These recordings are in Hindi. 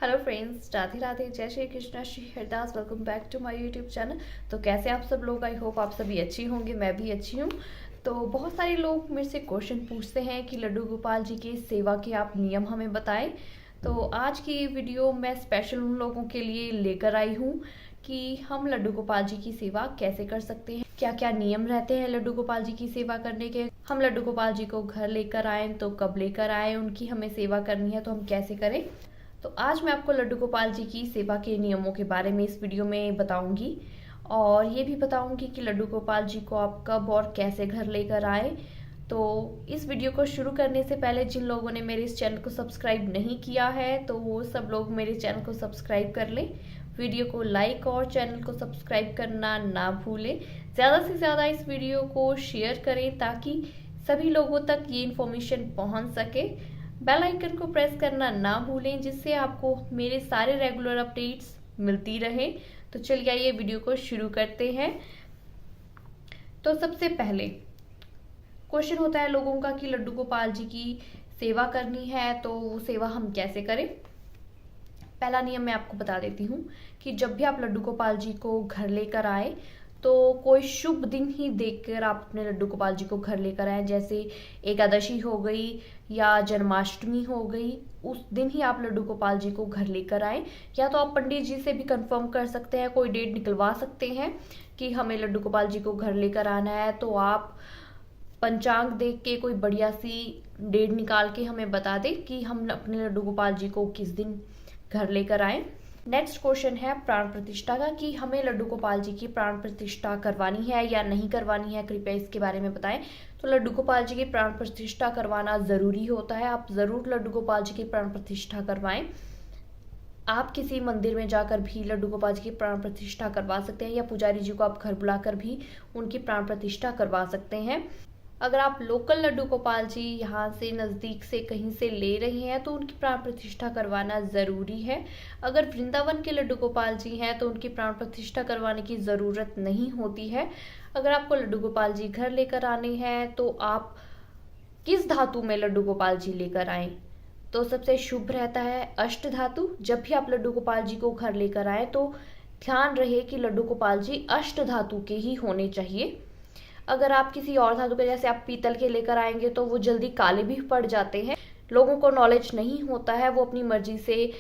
हेलो फ्रेंड्स, राधे राधे, जय Shri Krishna, Shri Haridas. Welcome back to my YouTube channel. तो कैसे आप सब लोग? आई होप आप सभी अच्छी होंगे, मैं भी अच्छी हूँ। तो बहुत सारे लोग मेरे से क्वेश्चन पूछते हैं कि लड्डू गोपाल जी की सेवा के आप नियम हमें बताएं। तो आज की वीडियो मैं स्पेशल उन लोगों के लिए लेकर आई हूँ कि हम लड्डू गोपाल जी की सेवा कैसे कर सकते हैं, क्या क्या नियम रहते हैं लड्डू गोपाल जी की सेवा करने के। हम लड्डू गोपाल जी को घर लेकर आए तो कब लेकर आए, उनकी हमें सेवा करनी है तो हम कैसे करें। तो आज मैं आपको लड्डू गोपाल जी की सेवा के नियमों के बारे में इस वीडियो में बताऊंगी और ये भी बताऊंगी कि लड्डू गोपाल जी को आप कब और कैसे घर लेकर आए। तो इस वीडियो को शुरू करने से पहले जिन लोगों ने मेरे इस चैनल को सब्सक्राइब नहीं किया है तो वो सब लोग मेरे चैनल को सब्सक्राइब कर लें, वीडियो को लाइक और चैनल को सब्सक्राइब करना ना भूलें। ज़्यादा से ज़्यादा इस वीडियो को शेयर करें ताकि सभी लोगों तक ये इन्फॉर्मेशन पहुंच सके। बेल आइकन को प्रेस करना ना भूलें जिससे आपको मेरे सारे रेगुलर अपडेट्स मिलती रहे। तो चलिए आइए वीडियो को शुरू करते हैं। तो सबसे पहले क्वेश्चन होता है लोगों का कि लड्डू गोपाल जी की सेवा करनी है तो वो सेवा हम कैसे करें। पहला नियम मैं आपको बता देती हूँ कि जब भी आप लड्डू गोपाल जी को घर लेकर आए तो कोई शुभ दिन ही देखकर आप अपने लड्डू गोपाल जी को घर लेकर आए। जैसे एकादशी हो गई या जन्माष्टमी हो गई, उस दिन ही आप लड्डू गोपाल जी को घर लेकर आए। या तो आप पंडित जी से भी कंफर्म कर सकते हैं, कोई डेट निकलवा सकते हैं कि हमें लड्डू गोपाल जी को घर लेकर आना है। तो आप पंचांग देख के कोई बढ़िया सी डेट निकाल के हमें बता दें कि हम अपने लड्डू गोपाल जी को किस दिन घर लेकर आए। नेक्स्ट क्वेश्चन है प्राण प्रतिष्ठा का कि हमें लड्डू गोपाल जी की प्राण प्रतिष्ठा करवानी है या नहीं करवानी है, कृपया इसके बारे में बताएं। तो लड्डू गोपाल जी की प्राण प्रतिष्ठा करवाना जरूरी होता है, आप जरूर लड्डू गोपाल जी की प्राण प्रतिष्ठा करवाएं। आप किसी मंदिर में जाकर भी लड्डू गोपाल जी की प्राण प्रतिष्ठा करवा सकते हैं या पुजारी जी को आप घर बुलाकर भी उनकी प्राण प्रतिष्ठा करवा सकते हैं। अगर आप लोकल लड्डू गोपाल जी यहाँ से नज़दीक से कहीं से ले रहे हैं तो उनकी प्राण प्रतिष्ठा करवाना ज़रूरी है। अगर वृंदावन के लड्डू गोपाल जी हैं तो उनकी प्राण प्रतिष्ठा करवाने की ज़रूरत नहीं होती है। अगर आपको लड्डू गोपाल जी घर लेकर आने हैं तो आप किस धातु में लड्डू गोपाल जी लेकर आए। तो सबसे शुभ रहता है अष्ट धातु। जब भी आप लड्डू गोपाल जी को घर लेकर आए तो ध्यान रहे कि लड्डू गोपाल जी अष्ट धातु के ही होने चाहिए। अगर आप किसी और धातु के, जैसे आप पीतल के लेकर आएंगे तो वो जल्दी काले भी पड़ जाते हैं। लोगों को नॉलेज नहीं होता है, वो अपनी मर्जी से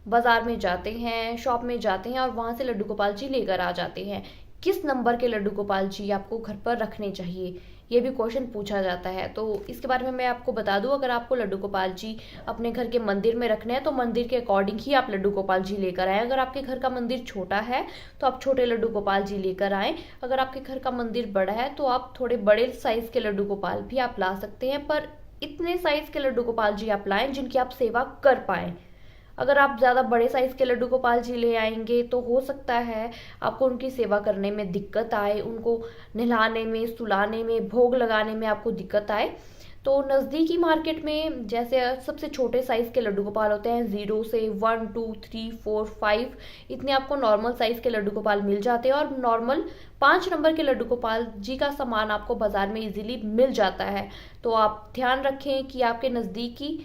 बाजार में जाते हैं, शॉप में जाते हैं और वहां से लड्डू गोपाल जी लेकर आ जाते हैं। किस नंबर के लड्डू गोपाल जी आपको घर पर रखने चाहिए, ये भी क्वेश्चन पूछा जाता है। तो इसके बारे में मैं आपको बता दूं, अगर आपको लड्डू गोपाल जी अपने घर के मंदिर में रखने हैं तो मंदिर के अकॉर्डिंग ही आप लड्डू गोपाल जी लेकर आए। अगर आपके घर का मंदिर छोटा है तो आप छोटे लड्डू गोपाल जी लेकर आए। अगर आपके घर का मंदिर बड़ा है तो आप थोड़े बड़े साइज के लड्डू गोपाल भी आप ला सकते हैं, पर इतने साइज के लड्डू गोपाल जी आप लाएं जिनकी आप सेवा कर पाए। अगर आप ज़्यादा बड़े साइज के लड्डू गोपाल जी ले आएंगे तो हो सकता है आपको उनकी सेवा करने में दिक्कत आए, उनको नहलाने में, सुलाने में, भोग लगाने में आपको दिक्कत आए। तो नज़दीकी मार्केट में जैसे सबसे छोटे साइज़ के लड्डू गोपाल होते हैं, 0 से 1 2 3 4 5 इतने आपको नॉर्मल साइज़ के लड्डू गोपाल मिल जाते हैं। और नॉर्मल 5 नंबर के लड्डू गोपाल जी का सामान आपको बाज़ार में इजीली मिल जाता है। तो आप ध्यान रखें कि आपके नज़दीकी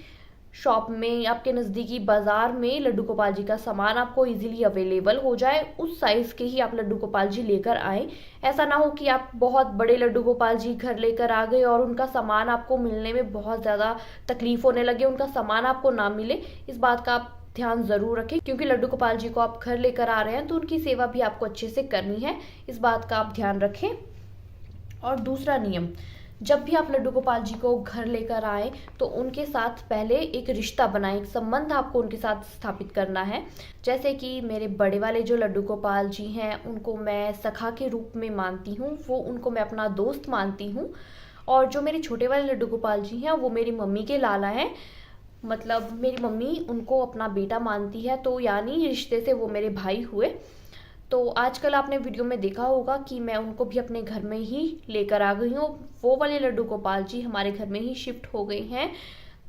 शॉप में, आपके नज़दीकी बाजार में लड्डू गोपाल जी का सामान आपको इजीली अवेलेबल हो जाए, उस साइज़ के ही आप लड्डू गोपाल जी लेकर आए। ऐसा ना हो कि आप बहुत बड़े लड्डू गोपाल जी घर लेकर आ गए और उनका सामान आपको मिलने में बहुत ज़्यादा तकलीफ होने लगे, उनका सामान आपको ना मिले। इस बात का आप ध्यान जरूर रखें क्योंकि लड्डू गोपाल जी को आप घर लेकर आ रहे हैं तो उनकी सेवा भी आपको अच्छे से करनी है, इस बात का आप ध्यान रखें। और दूसरा नियम, जब भी आप लड्डू गोपाल जी को घर लेकर आए तो उनके साथ पहले एक रिश्ता बनाएं, एक संबंध आपको उनके साथ स्थापित करना है। जैसे कि मेरे बड़े वाले जो लड्डू गोपाल जी हैं उनको मैं सखा के रूप में मानती हूँ, वो उनको मैं अपना दोस्त मानती हूँ। और जो मेरे छोटे वाले लड्डू गोपाल जी हैं वो मेरी मम्मी के लाला हैं, मतलब मेरी मम्मी उनको अपना बेटा मानती है, तो यानी रिश्ते से वो मेरे भाई हुए। तो आजकल आपने वीडियो में देखा होगा कि मैं उनको भी अपने घर में ही लेकर आ गई हूँ, वो वाले लड्डू गोपाल जी हमारे घर में ही शिफ्ट हो गए हैं।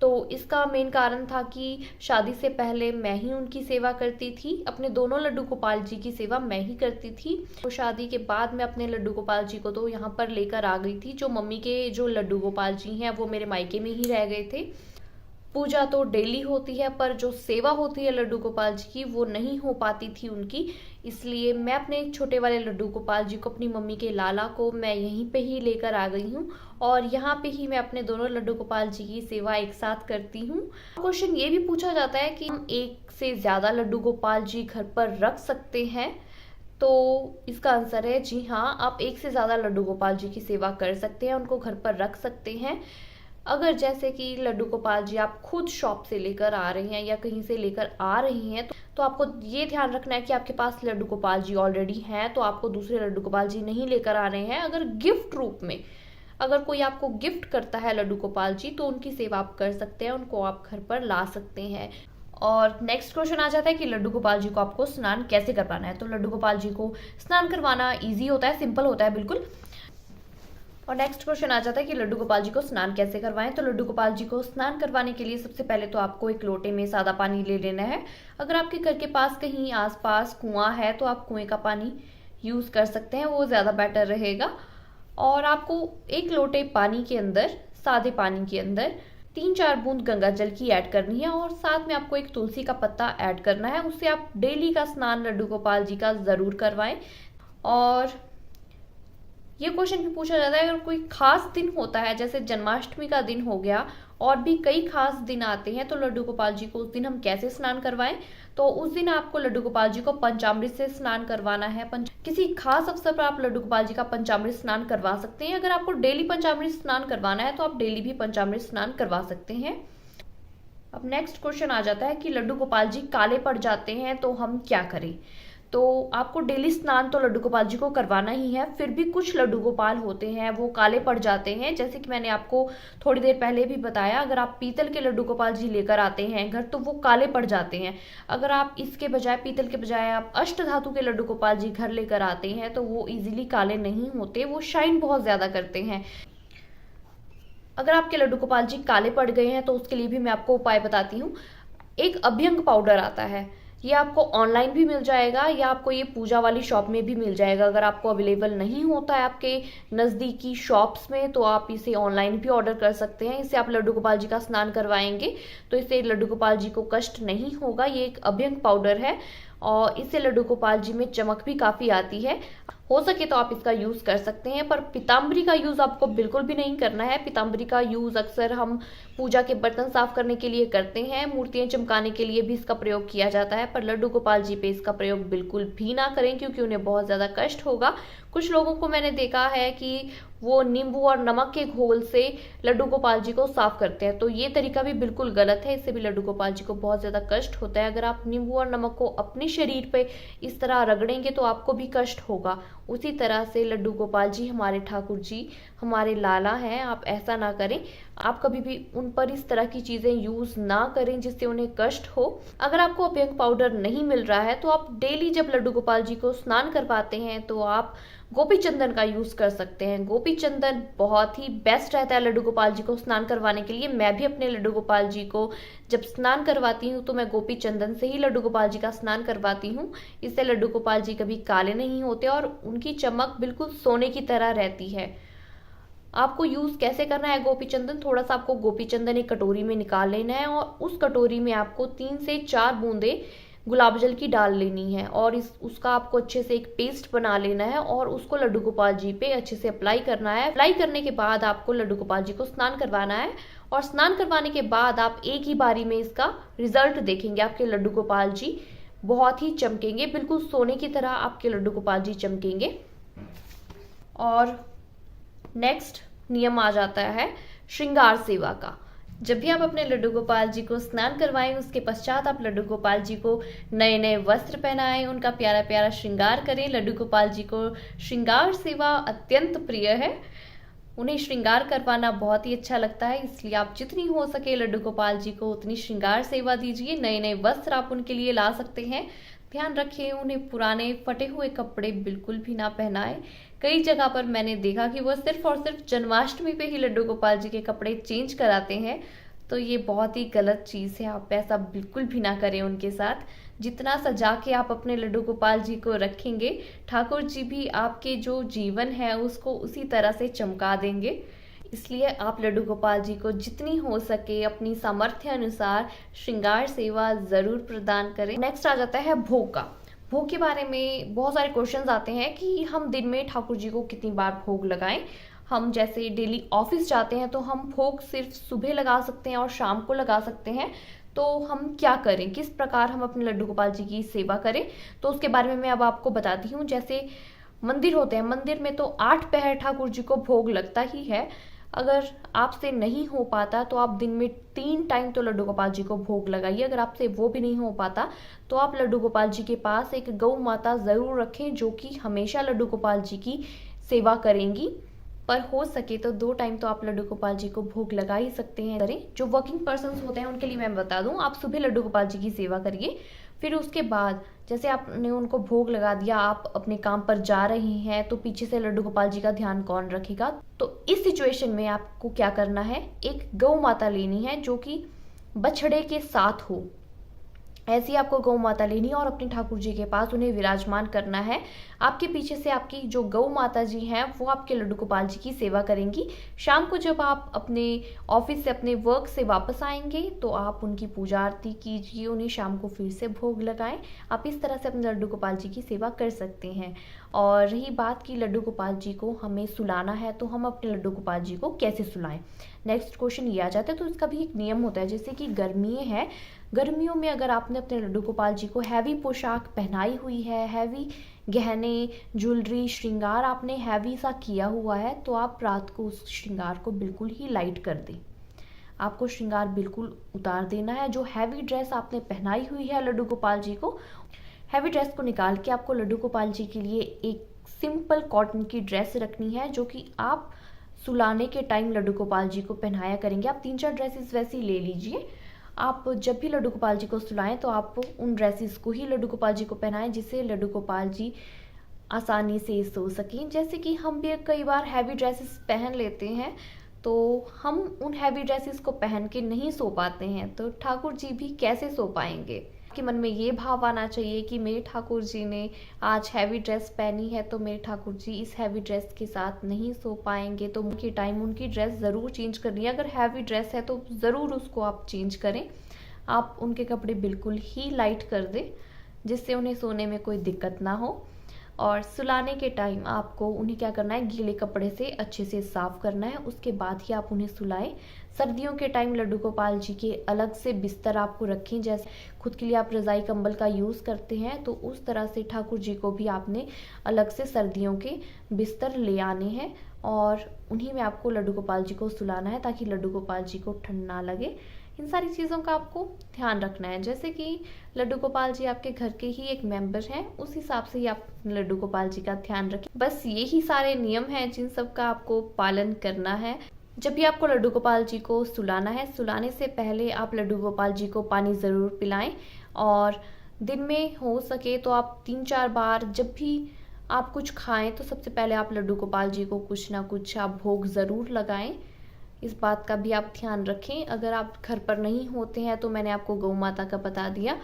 तो इसका मेन कारण था कि शादी से पहले मैं ही उनकी सेवा करती थी, अपने दोनों लड्डू गोपाल जी की सेवा मैं ही करती थी। तो शादी के बाद मैं अपने लड्डू गोपाल जी को तो यहाँ पर लेकर आ गई थी। जो मम्मी के जो लड्डू गोपाल जी हैं वो मेरे मायके में ही रह गए थे। पूजा तो डेली होती है, पर जो सेवा होती है लड्डू गोपाल जी की वो नहीं हो पाती थी उनकी। इसलिए मैं अपने छोटे वाले लड्डू गोपाल जी को, अपनी मम्मी के लाला को, मैं यहीं पे ही लेकर आ गई हूँ और यहाँ पे ही मैं अपने दोनों लड्डू गोपाल जी की सेवा एक साथ करती हूँ। क्वेश्चन ये भी पूछा जाता है कि हम एक से ज़्यादा लड्डू गोपाल जी घर पर रख सकते हैं, तो इसका आंसर है जी हाँ, आप एक से ज़्यादा लड्डू गोपाल जी की सेवा कर सकते हैं, उनको घर पर रख सकते हैं। अगर जैसे कि लड्डू गोपाल जी आप खुद शॉप से लेकर आ रही हैं या कहीं से लेकर आ रही हैं, तो आपको ये ध्यान रखना है कि आपके पास लड्डू गोपाल जी ऑलरेडी हैं, तो आपको दूसरे लड्डू गोपाल जी नहीं लेकर आ रहे हैं। अगर गिफ्ट रूप में अगर कोई आपको गिफ्ट करता है लड्डू गोपाल जी, तो उनकी सेवा आप कर सकते हैं, उनको आप घर पर ला सकते हैं। और नेक्स्ट क्वेश्चन आ जाता है कि लड्डू गोपाल जी को आपको स्नान कैसे करवाना है। तो लड्डू गोपाल जी को स्नान करवाना इजी होता है, सिंपल होता है बिल्कुल। और नेक्स्ट क्वेश्चन आ जाता है कि लड्डू गोपाल जी को स्नान कैसे करवाएं। तो लड्डू गोपाल जी को स्नान करवाने के लिए सबसे पहले तो आपको एक लोटे में सादा पानी ले लेना है। अगर आपके घर के पास कहीं आसपास कुआं है तो आप कुएं का पानी यूज़ कर सकते हैं, वो ज़्यादा बेटर रहेगा। और आपको एक लोटे पानी के अंदर, सादे पानी के अंदर 3-4 बूंद गंगा जल की ऐड करनी है और साथ में आपको एक तुलसी का पत्ता ऐड करना है। उससे आप डेली का स्नान लड्डू गोपाल जी का ज़रूर करवाएं। और ये क्वेश्चन भी पूछा जाता है अगर कोई खास दिन होता है, जैसे जन्माष्टमी का दिन हो गया और भी कई खास दिन आते हैं, तो लड्डू गोपाल जी को उस दिन हम कैसे स्नान करवाएं। तो उस दिन आपको लड्डू गोपाल जी को पंचामृत से स्नान करवाना है। किसी खास अवसर पर आप लड्डू गोपाल जी का पंचामृत स्नान करवा सकते हैं। अगर आपको डेली पंचामृत स्नान करवाना है तो आप डेली भी पंचामृत स्नान करवा सकते हैं। अब नेक्स्ट क्वेश्चन आ जाता है कि लड्डू गोपाल जी काले पड़ जाते हैं तो हम क्या करें। तो आपको डेली स्नान तो लड्डू गोपाल जी को करवाना ही है, फिर भी कुछ लड्डू गोपाल होते हैं वो काले पड़ जाते हैं। जैसे कि मैंने आपको थोड़ी देर पहले भी बताया, अगर आप पीतल के लड्डू गोपाल जी लेकर आते हैं घर तो वो काले पड़ जाते हैं। अगर आप इसके बजाय, पीतल के बजाय आप अष्ट धातु के लड्डू गोपाल जी घर लेकर आते हैं तो वो इजीली काले नहीं होते, वो शाइन बहुत ज़्यादा करते हैं। अगर आपके लड्डू गोपाल जी काले पड़ गए हैं तो उसके लिए भी मैं आपको उपाय बताती हूँ। एक अभ्यंग पाउडर आता है, ये आपको ऑनलाइन भी मिल जाएगा या आपको ये पूजा वाली शॉप में भी मिल जाएगा। अगर आपको अवेलेबल नहीं होता है आपके नज़दीकी शॉप्स में तो आप इसे ऑनलाइन भी ऑर्डर कर सकते हैं। इससे आप लड्डू गोपाल जी का स्नान करवाएंगे तो इससे लड्डू गोपाल जी को कष्ट नहीं होगा। ये एक अभ्यंग पाउडर है और इससे लड्डू गोपाल जी में चमक भी काफ़ी आती है। हो सके तो आप इसका यूज़ कर सकते हैं, पर पीताम्बरी का यूज़ आपको बिल्कुल भी नहीं करना है। पीताम्बरी का यूज़ अक्सर हम पूजा के बर्तन साफ करने के लिए करते हैं, मूर्तियाँ चमकाने के लिए भी इसका प्रयोग किया जाता है, पर लड्डू गोपाल जी पे इसका प्रयोग बिल्कुल भी ना करें क्योंकि उन्हें बहुत ज़्यादा कष्ट होगा। कुछ लोगों को मैंने देखा है कि वो नींबू और नमक के घोल से लड्डू गोपाल जी को साफ करते हैं, तो ये तरीका भी बिल्कुल गलत है। इससे भी लड्डू गोपाल जी को बहुत ज़्यादा कष्ट होता है। अगर आप नींबू और नमक को अपने शरीर पे इस तरह रगड़ेंगे तो आपको भी कष्ट होगा। उसी तरह से लड्डू गोपाल जी हमारे ठाकुर जी, हमारे लाला हैं, आप ऐसा ना करें। आप कभी भी उन पर इस तरह की चीज़ें यूज़ ना करें जिससे उन्हें कष्ट हो। अगर आपको अभ्यंग पाउडर नहीं मिल रहा है तो आप डेली जब लड्डू गोपाल जी को स्नान करवाते हैं तो आप गोपी चंदन का यूज़ कर सकते हैं। गोपी चंदन बहुत ही बेस्ट रहता है लड्डू गोपाल जी को स्नान करवाने के लिए। मैं भी अपने लड्डू गोपाल जी को जब स्नान करवाती हूँ तो मैं गोपी चंदन से ही लड्डू गोपाल जी का स्नान करवाती हूँ। इससे लड्डू गोपाल जी कभी काले नहीं होते और उनकी चमक बिल्कुल सोने की तरह रहती है। आपको यूज़ कैसे करना है गोपी चंदन, थोड़ा सा आपको गोपी चंदन एक कटोरी में निकाल लेना है और उस कटोरी में आपको 3 से 4 बूंदे गुलाब जल की डाल लेनी है और उसका आपको अच्छे से एक पेस्ट बना लेना है और उसको लड्डू गोपाल जी पे अच्छे से अप्लाई करना है। अप्लाई करने के बाद आपको लड्डू गोपाल जी को स्नान करवाना है और स्नान करवाने के बाद आप एक ही बारी में इसका रिजल्ट देखेंगे। आपके लड्डू गोपाल जी बहुत ही चमकेंगे, बिल्कुल सोने की तरह आपके लड्डू गोपाल जी चमकेंगे। और नेक्स्ट नियम आ जाता है श्रृंगार सेवा का। जब भी आप अपने लड्डू गोपाल जी को स्नान करवाएं उसके पश्चात आप लड्डू गोपाल जी को नए नए वस्त्र पहनाएं, उनका प्यारा प्यारा श्रृंगार करें। लड्डू गोपाल जी को श्रृंगार सेवा अत्यंत प्रिय है, उन्हें श्रृंगार करवाना बहुत ही अच्छा लगता है, इसलिए आप जितनी हो सके लड्डू गोपाल जी को उतनी श्रृंगार सेवा दीजिए। नए नए वस्त्र आप उनके लिए ला सकते हैं। ध्यान रखें उन्हें पुराने फटे हुए कपड़े बिल्कुल भी ना पहनाएं। कई जगह पर मैंने देखा कि वो सिर्फ और सिर्फ जन्माष्टमी पे ही लड्डू गोपाल जी के कपड़े चेंज कराते हैं, तो ये बहुत ही गलत चीज़ है। आप ऐसा बिल्कुल भी ना करें उनके साथ। जितना सजा के आप अपने लड्डू गोपाल जी को रखेंगे, ठाकुर जी भी आपके जो जीवन है उसको उसी तरह से चमका देंगे। इसलिए आप लड्डू गोपाल जी को जितनी हो सके अपनी सामर्थ्य अनुसार श्रृंगार सेवा ज़रूर प्रदान करें। नेक्स्ट आ जाता है भोग का। भोग के बारे में बहुत सारे क्वेश्चंस आते हैं कि हम दिन में ठाकुर जी को कितनी बार भोग लगाएं। हम जैसे डेली ऑफिस जाते हैं तो हम भोग सिर्फ सुबह लगा सकते हैं और शाम को लगा सकते हैं। तो हम क्या करें, किस प्रकार हम अपने लड्डू गोपाल जी की सेवा करें, तो उसके बारे में मैं अब आपको बताती हूँ। जैसे मंदिर होते हैं, मंदिर में तो 8 पहर ठाकुर जी को भोग लगता ही है। अगर आपसे नहीं हो पाता तो आप दिन में 3 टाइम तो लड्डू गोपाल जी को भोग लगाइए। अगर आपसे वो भी नहीं हो पाता तो आप लड्डू गोपाल जी के पास एक गौ माता ज़रूर रखें जो कि हमेशा लड्डू गोपाल जी की सेवा करेंगी। पर हो सके तो 2 टाइम तो आप लड्डू गोपाल जी को भोग लगा ही सकते हैं। करें जो वर्किंग पर्सन होते हैं उनके लिए मैं बता दूं, आप सुबह लड्डू गोपाल जी की सेवा करिए। फिर उसके बाद जैसे आपने उनको भोग लगा दिया, आप अपने काम पर जा रहे हैं, तो पीछे से लड्डू गोपाल जी का ध्यान कौन रखेगा। तो इस सिचुएशन में आपको क्या करना है, एक गौ माता लेनी है जो कि बछड़े के साथ हो। ऐसी आपको गौ माता लेनी है और अपने ठाकुर जी के पास उन्हें विराजमान करना है। आपके पीछे से आपकी जो गौ माता जी हैं वो आपके लड्डू गोपाल जी की सेवा करेंगी। शाम को जब आप अपने ऑफिस से, अपने वर्क से वापस आएंगे तो आप उनकी पूजा आरती कीजिए, उन्हें शाम को फिर से भोग लगाएं। आप इस तरह से अपने लड्डू गोपाल जी की सेवा कर सकते हैं। और रही बात कि लड्डू गोपाल जी को हमें सुलाना है, तो हम अपने लड्डू गोपाल जी को कैसे सुलाएं। नेक्स्ट क्वेश्चन ये आ जाता है। तो इसका भी एक नियम होता है, जैसे कि गर्मियाँ हैं, गर्मियों में अगर आपने अपने लड्डू गोपाल जी को हैवी पोशाक पहनाई हुई है, हैवी गहने, ज्वेलरी, श्रृंगार आपने हैवी सा किया हुआ है, तो आप रात को उस श्रृंगार को बिल्कुल ही लाइट कर दें। आपको श्रृंगार बिल्कुल उतार देना है। जो हैवी ड्रेस आपने पहनाई हुई है लड्डू गोपाल जी को, हैवी ड्रेस को निकाल के आपको लड्डू गोपाल जी के लिए एक सिंपल कॉटन की ड्रेस रखनी है जो कि आप सुलाने के टाइम लड्डू गोपाल जी को पहनाया करेंगे। आप 3-4 ड्रेसेस वैसी ले लीजिए। आप जब भी लड्डू गोपाल जी को सुलाएं तो आप उन ड्रेसेस को ही लड्डू गोपाल जी को पहनाएं, जिससे लड्डू गोपाल जी आसानी से सो सकें। जैसे कि हम भी कई बार हैवी ड्रेसेस पहन लेते हैं तो हम उन हैवी ड्रेसेस को पहन के नहीं सो पाते हैं, तो ठाकुर जी भी कैसे सो पाएंगे। कि मन में ये भाव आना चाहिए कि मेरे ठाकुर जी ने आज हैवी ड्रेस पहनी है तो मेरे ठाकुर जी इस हैवी ड्रेस के साथ नहीं सो पाएंगे, तो उनके टाइम उनकी ड्रेस ज़रूर चेंज करनी है। अगर हैवी ड्रेस है तो ज़रूर उसको आप चेंज करें। आप उनके कपड़े बिल्कुल ही लाइट कर दें जिससे उन्हें सोने में कोई दिक्कत ना हो। और सुलाने के टाइम आपको उन्हें क्या करना है, गीले कपड़े से अच्छे से साफ करना है, उसके बाद ही आप उन्हें सुलाएं। सर्दियों के टाइम लड्डू गोपाल जी के अलग से बिस्तर आपको रखें। जैसे खुद के लिए आप रज़ाई कंबल का यूज़ करते हैं, तो उस तरह से ठाकुर जी को भी आपने अलग से सर्दियों के बिस्तर ले आने हैं और उन्हीं में आपको लड्डू गोपाल जी को सुलाना है ताकि लड्डू गोपाल जी को ठंड ना लगे। इन सारी चीज़ों का आपको ध्यान रखना है। जैसे कि लड्डू गोपाल जी आपके घर के ही एक मेंबर हैं, उस हिसाब से ही आप लड्डू गोपाल जी का ध्यान रखें। बस यही सारे नियम हैं जिन सब का आपको पालन करना है। जब भी आपको लड्डू गोपाल जी को सुलाना है, सुलाने से पहले आप लड्डू गोपाल जी को पानी ज़रूर पिलाएं। और दिन में हो सके तो आप 3-4 बार जब भी आप कुछ खाएं तो सबसे पहले आप लड्डू गोपाल जी को कुछ ना कुछ आप भोग ज़रूर लगाएं। इस बात का भी आप ध्यान रखें। अगर आप घर पर नहीं होते हैं तो मैंने आपको गौ माता का बता दिया।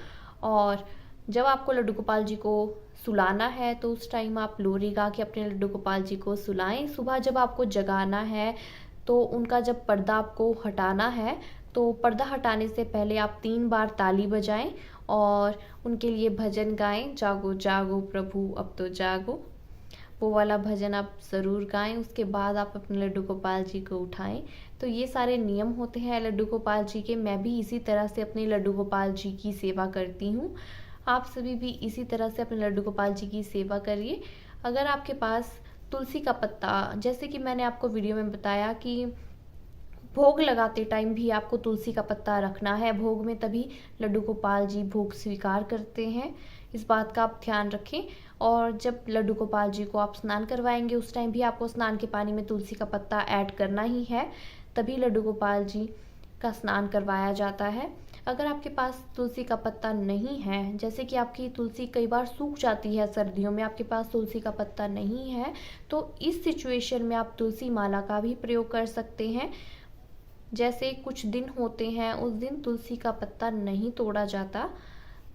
और जब आपको लड्डू गोपाल जी को सुलाना है तो उस टाइम आप लोरी गा के अपने लड्डू गोपाल जी को सुलाएं। सुबह जब आपको जगाना है तो उनका जब पर्दा आपको हटाना है तो पर्दा हटाने से पहले आप 3 बार ताली बजाएं और उनके लिए भजन गाएं, जागो जागो प्रभु अब तो जागो। वो वाला भजन आप ज़रूर गाएं। उसके बाद आप अपने लड्डू गोपाल जी को उठाएं। तो ये सारे नियम होते हैं लड्डू गोपाल जी के। मैं भी इसी तरह से अपने लड्डू गोपाल जी की सेवा करती हूँ। आप सभी भी इसी तरह से अपने लड्डू गोपाल जी की सेवा करिए। अगर आपके पास तुलसी का पत्ता, जैसे कि मैंने आपको वीडियो में बताया कि भोग लगाते टाइम भी आपको तुलसी का पत्ता रखना है भोग में, तभी लड्डू गोपाल जी भोग स्वीकार करते हैं। इस बात का आप ध्यान रखें। और जब लड्डू गोपाल जी को आप स्नान करवाएंगे उस टाइम भी आपको स्नान के पानी में तुलसी का पत्ता ऐड करना ही है, तभी लड्डू गोपाल जी का स्नान करवाया जाता है। अगर आपके पास तुलसी का पत्ता नहीं है, जैसे कि आपकी तुलसी कई बार सूख जाती है सर्दियों में, आपके पास तुलसी का पत्ता नहीं है, तो इस सिचुएशन में आप तुलसी माला का भी प्रयोग कर सकते हैं। जैसे कुछ दिन होते हैं उस दिन तुलसी का पत्ता नहीं तोड़ा जाता,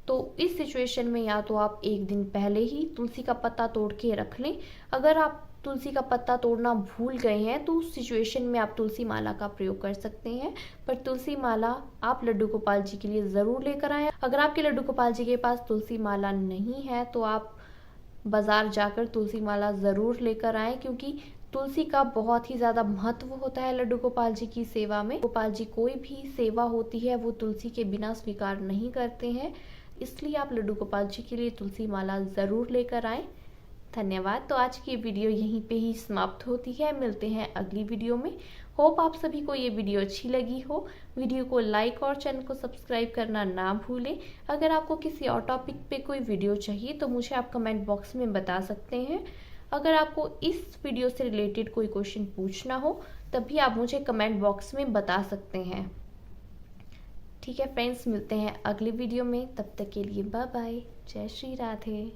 तो इस सिचुएशन में या तो आप एक दिन पहले ही तुलसी का पत्ता तोड़ के रख लें। अगर आप तुलसी का पत्ता तोड़ना भूल गए हैं तो उस सिचुएशन में आप तुलसी माला का प्रयोग कर सकते हैं। पर तुलसी माला आप लड्डू गोपाल जी के लिए ज़रूर लेकर आएँ। अगर आपके लड्डू गोपाल जी के पास तुलसी माला नहीं है तो आप बाज़ार जाकर तुलसी माला ज़रूर लेकर आएँ, क्योंकि तुलसी का बहुत ही ज़्यादा महत्व होता है लड्डू गोपाल जी की सेवा में। गोपाल जी कोई भी सेवा होती है वो तुलसी के बिना स्वीकार नहीं करते हैं, इसलिए आप लड्डू गोपाल जी के लिए तुलसी माला ज़रूर लेकर आएँ। धन्यवाद। तो आज की वीडियो यहीं पे ही समाप्त होती है। मिलते हैं अगली वीडियो में। होप आप सभी को ये वीडियो अच्छी लगी हो। वीडियो को लाइक और चैनल को सब्सक्राइब करना ना भूलें। अगर आपको किसी और टॉपिक पे कोई वीडियो चाहिए तो मुझे आप कमेंट बॉक्स में बता सकते हैं। अगर आपको इस वीडियो से रिलेटेड कोई क्वेश्चन पूछना हो तब भी आप मुझे कमेंट बॉक्स में बता सकते हैं। ठीक है फ्रेंड्स, मिलते हैं अगली वीडियो में। तब तक के लिए बाय बाय। जय श्री राधे।